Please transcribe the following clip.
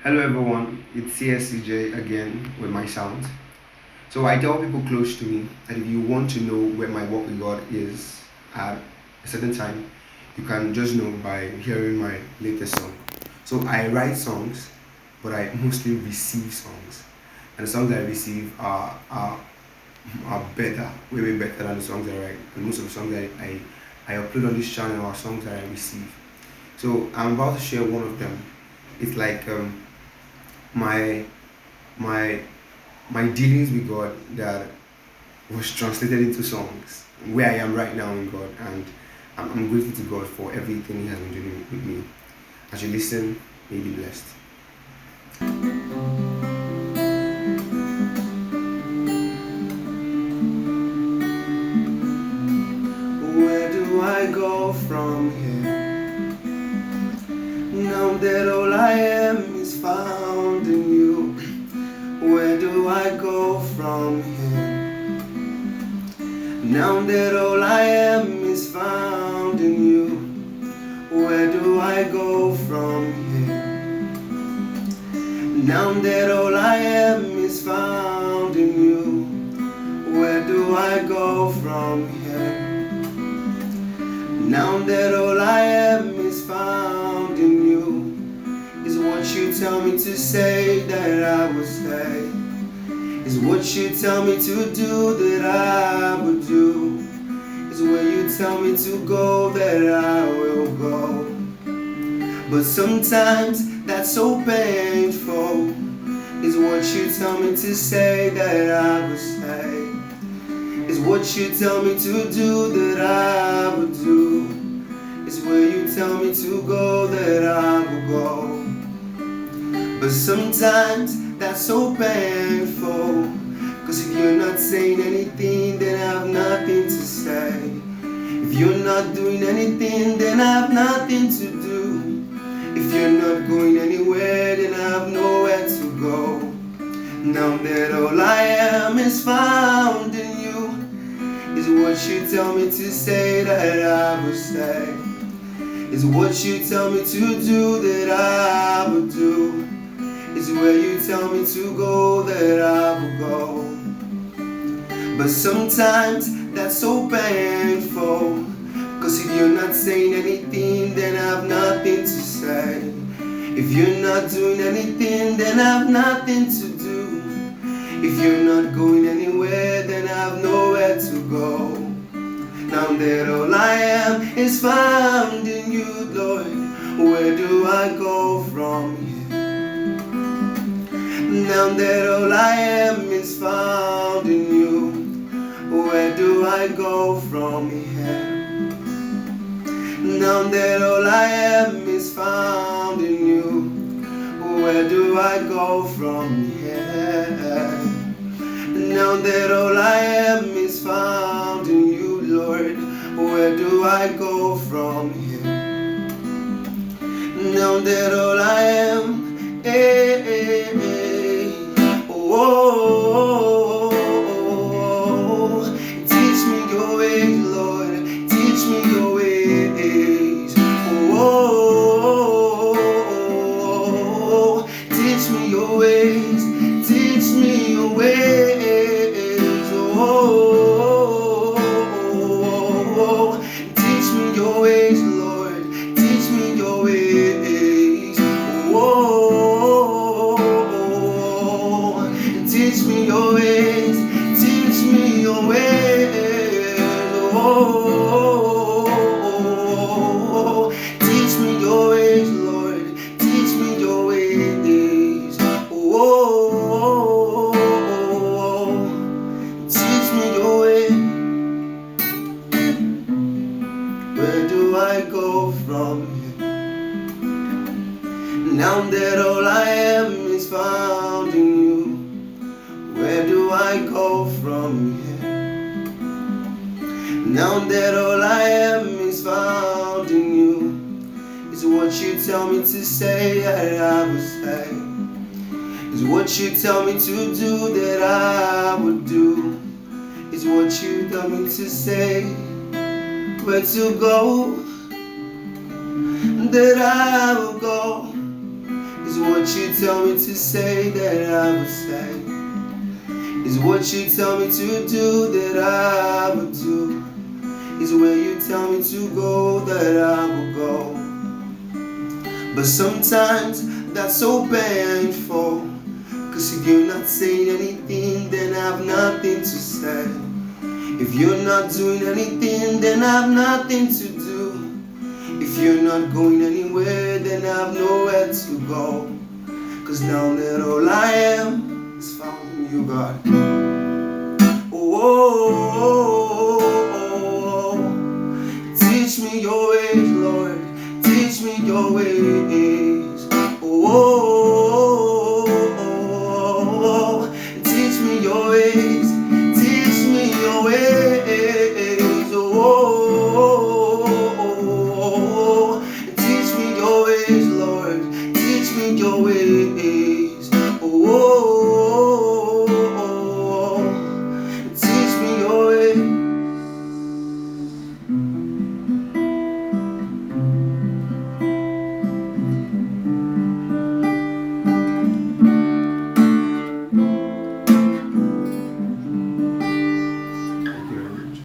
Hello everyone, it's CSCJ again with my sounds. So I tell people close to me that if you want to know where my walk with God is at a certain time, you can just know by hearing my latest song. So I write songs, but I mostly receive songs. And the songs I receive are better, way better than the songs I write. And most of the songs I upload on this channel are songs that I receive. So I'm about to share one of them. It's like my my my dealings with God that was translated into songs. Where I am right now in God, and I'm grateful to God for everything He has been doing with me. As you listen, may be blessed. Where do I go from here? Now that all I am is found in you. Where do I go from here? Now that all I am is found in you. Where do I go from here? Now that all I am is found in you. Where do I go from here? Now that all I am is found in you, is what you tell me to say that I will say, is what you tell me to do that I would do, is where you tell me to go that I will go. But sometimes that's so painful, is what you tell me to say that I will say, is what you tell me to do that I would do, is where you tell me to go that I will go. But sometimes that's so painful, cause if you're not saying anything, then I have nothing to say. If you're not doing anything, then I have nothing to do. If you're not going anywhere, then I have nowhere to go. Now that all I am is found in you, is what you tell me to say that I will say, is what you tell me to do that I will do, is where you tell me to go that I will go. But sometimes that's so painful, cause if you're not saying anything, then I have nothing to say. If you're not doing anything, then I have nothing to do. If you're not going anywhere, then I have nowhere to go. Now that all I am is found in you, Lord, where do I go from here? Now that all I am is found in you, where do I go from here? Now that all I am is found in you, where do I go from here? Now that all I am is found in you, Lord, where do I go from here? Now that all I am, teach me your ways, Lord, teach me your ways. Teach me your ways, teach me your ways. Teach me your ways, Lord, teach me your ways. Teach me your ways, teach me your ways. Teach me your ways, Lord, teach me your ways. Teach me your way. Where do I go from here? Now that all I am is found in you, where do I go from here? Now that all I am is found in you, is what you tell me to say that I will say, is what you tell me to do that I would do, is what you tell me to say, where to go that I will go, Is what you tell me to say that I would say. Is what you tell me to do that I would do. Is where you tell me to go that I will go. But sometimes that's so painful, 'cause if you're not saying anything, then I have nothing to say. If you're not doing anything, then I have nothing to do. If you're not going anywhere, then I have nowhere to go. 'Cause now that all I am is found in you, God. Oh, oh, oh, oh. Teach me your ways, Lord. Teach me your ways. Oh, oh, oh, oh. Teach me your ways. Teach me your ways. Oh, oh, oh. Teach me your ways, Lord. Teach me your ways. Oh.